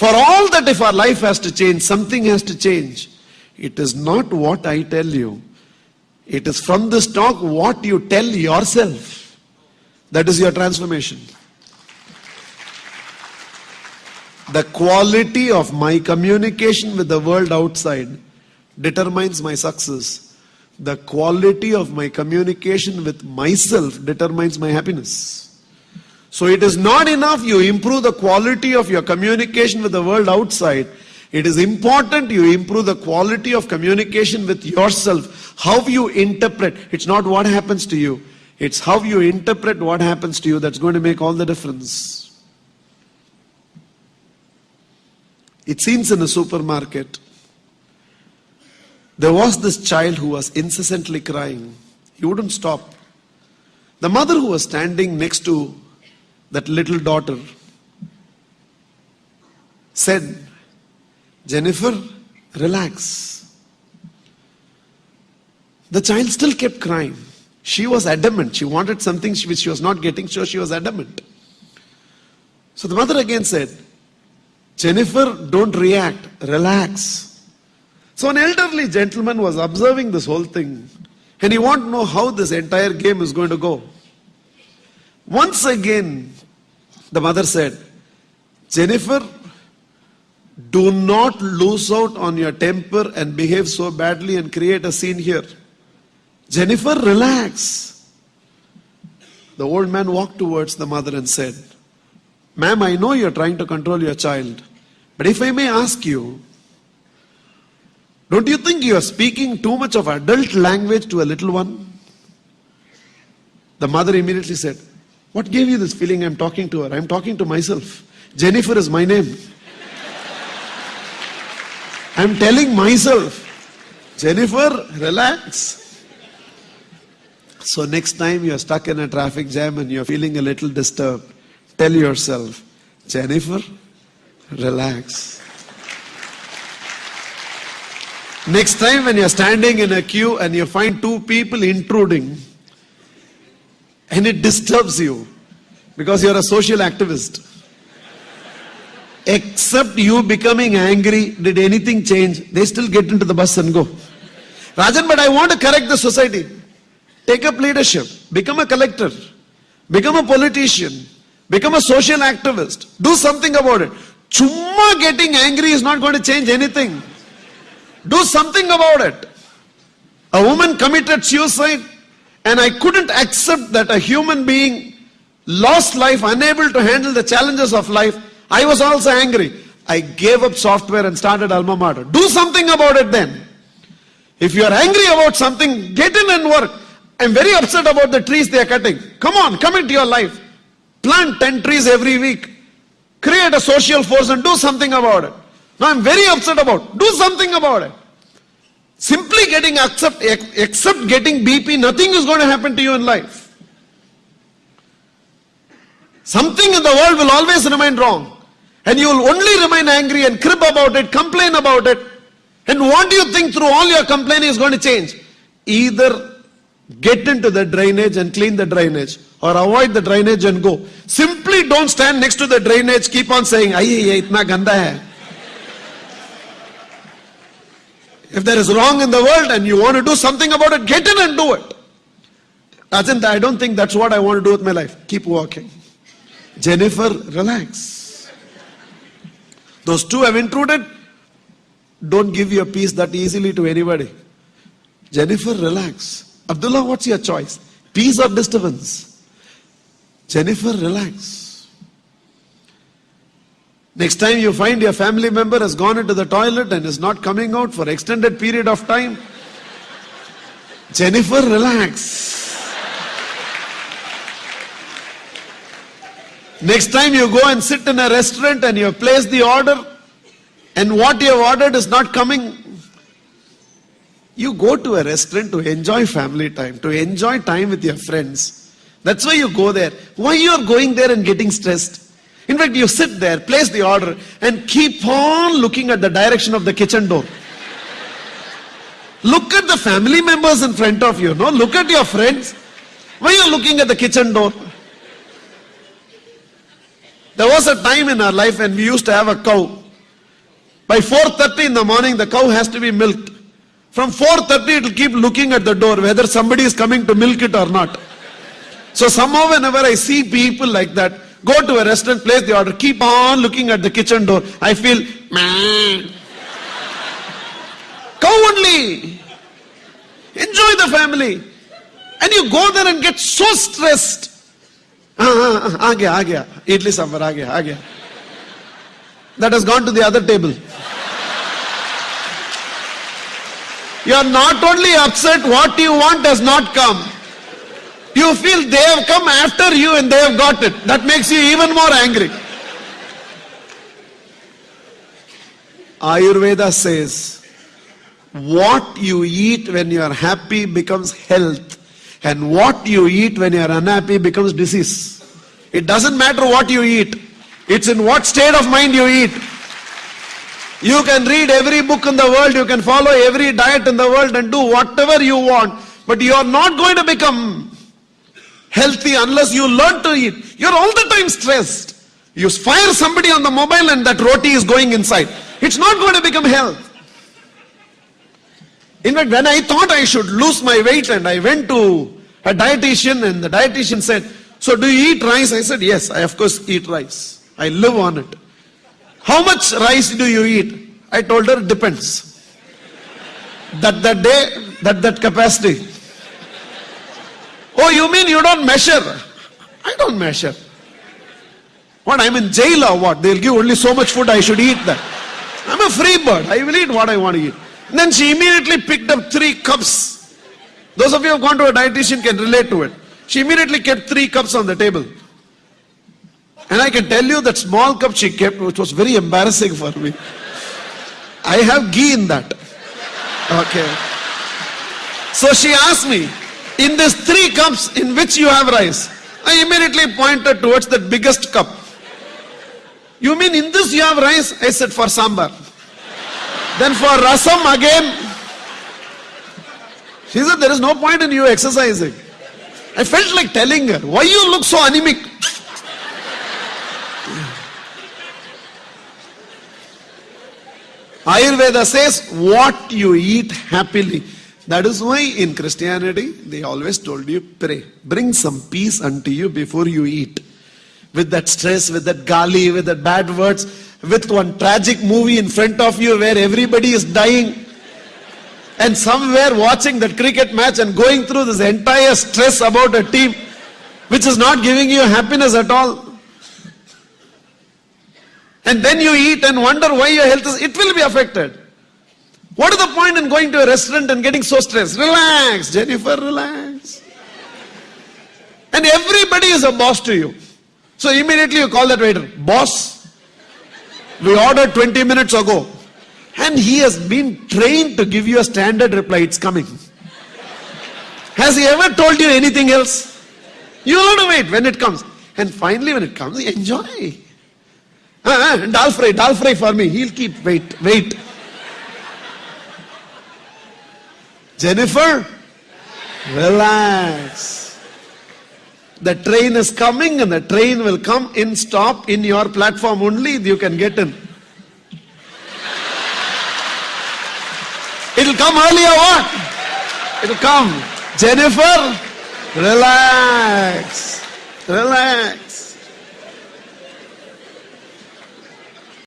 For all that, if our life has to change, something has to change. It is not what I tell you. It is from this talk what you tell yourself. That is your transformation. The quality of my communication with the world outside determines my success. The quality of my communication with myself determines my happiness. So it is not enough you improve the quality of your communication with the world outside. It is important you improve the quality of communication with yourself. How you interpret. It's not what happens to you. It's how you interpret what happens to you that's going to make all the difference. It seems in a supermarket, there was this child who was incessantly crying. He wouldn't stop. The mother who was standing next to that little daughter said, Jennifer, relax. The child still kept crying. She was adamant. She wanted something which she was not getting, so she was adamant. So the mother again said, Jennifer, don't react, relax. So an elderly gentleman was observing this whole thing, and he wanted to know how this entire game is going to go. Once again, the mother said, Jennifer, do not lose out on your temper and behave so badly and create a scene here. Jennifer, relax. The old man walked towards the mother and said, Ma'am, I know you're trying to control your child, but if I may ask you, don't you think you are speaking too much of adult language to a little one? The mother immediately said, what gave you this feeling I'm talking to her? I'm talking to myself. Jennifer is my name. I'm telling myself, Jennifer, relax. So next time you're stuck in a traffic jam and you're feeling a little disturbed, tell yourself, Jennifer, relax. Next time when you're standing in a queue and you find two people intruding and it disturbs you because you're a social activist, except you becoming angry, did anything change? They still get into the bus and go. Rajan, but I want to correct the society. Take up leadership. Become a collector. Become a politician. Become a social activist. Do something about it. Chumma getting angry is not going to change anything. Do something about it. A woman committed suicide and I couldn't accept that a human being lost life, unable to handle the challenges of life. I was also angry. I gave up software and started Alma Mater. Do something about it then. If you are angry about something, get in and work. I'm very upset about the trees they are cutting. Come on, commit to your life. Plant 10 trees every week. Create a social force and do something about it. Now I'm very upset about. Do something about it. Simply getting except getting BP, nothing is going to happen to you in life. Something in the world will always remain wrong. And you will only remain angry and crib about it, complain about it. And what do you think through all your complaining is going to change? Either get into the drainage and clean the drainage, or avoid the drainage and go. Simply don't stand next to the drainage, keep on saying, "Aiye, itna ganda hai." If there is wrong in the world and you want to do something about it, get in and do it. Ajanta, I don't think that's what I want to do with my life. Keep walking. Jennifer, relax. Those two have intruded. Don't give your peace that easily to anybody. Jennifer, relax. Abdullah, what's your choice? Peace or disturbance? Jennifer, relax. Next time you find your family member has gone into the toilet and is not coming out for extended period of time, Jennifer, relax. Next time you go and sit in a restaurant and you have placed the order and what you have ordered is not coming, you go to a restaurant to enjoy family time, to enjoy time with your friends. That's why you go there. Why you are going there and getting stressed? In fact, you sit there, place the order and keep on looking at the direction of the kitchen door. Look at the family members in front of you. No, look at your friends. Why are you looking at the kitchen door? There was a time in our life when we used to have a cow. By 4:30 in the morning, the cow has to be milked. From 4:30, it will keep looking at the door whether somebody is coming to milk it or not. So somehow whenever I see people like that, go to a restaurant, place the order, keep on looking at the kitchen door, I feel, man. Cow only. Enjoy the family. And you go there and get so stressed. aa gaya. Idli sambar, aa gaya. That has gone to the other table. You are not only upset, what you want has not come. You feel they have come after you and they have got it. That makes you even more angry. Ayurveda says, what you eat when you are happy becomes health, and what you eat when you are unhappy becomes disease. It doesn't matter what you eat. It's in what state of mind you eat. You can read every book in the world, you can follow every diet in the world and do whatever you want, but you are not going to become healthy unless you learn to eat. You're all the time stressed. You fire somebody on the mobile and that roti is going inside. It's not going to become health. In fact, when I thought I should lose my weight and I went to a dietitian and the dietitian said, so do you eat rice? I said, yes, I of course eat rice. I live on it. How much rice do you eat? I told her, it depends. That day, that capacity. Oh, you mean you don't measure? I don't measure. What, I'm in jail or what? They'll give only so much food, I should eat that. I'm a free bird. I will eat what I want to eat. And then she immediately picked up 3 cups. Those of you who have gone to a dietitian can relate to it. She immediately kept 3 cups on the table. And I can tell you that small cup she kept, which was very embarrassing for me. I have ghee in that. Okay. So she asked me, in these 3 cups, in which you have rice? I immediately pointed towards the biggest cup. You mean in this you have rice? I said, for sambar. Then for rasam again. She said, there is no point in you exercising. I felt like telling her, why you look so anemic? Ayurveda says, what you eat happily. That is why in Christianity, they always told you, pray. Bring some peace unto you before you eat. With that stress, with that gali, with that bad words, with one tragic movie in front of you where everybody is dying, and somewhere watching that cricket match and going through this entire stress about a team which is not giving you happiness at all. And then you eat and wonder why your health is, it will be affected. What is the point in going to a restaurant and getting so stressed? Relax, Jennifer, relax. And everybody is a boss to you. So immediately you call that waiter, boss, we ordered 20 minutes ago. And he has been trained to give you a standard reply, it's coming. Has he ever told you anything else? You have to wait when it comes. And finally when it comes, enjoy. Dal fry for me. He'll keep, wait. Jennifer, relax. The train is coming and the train will come in, stop in your platform only, you can get in. It'll come early or what? It'll come. Jennifer, relax.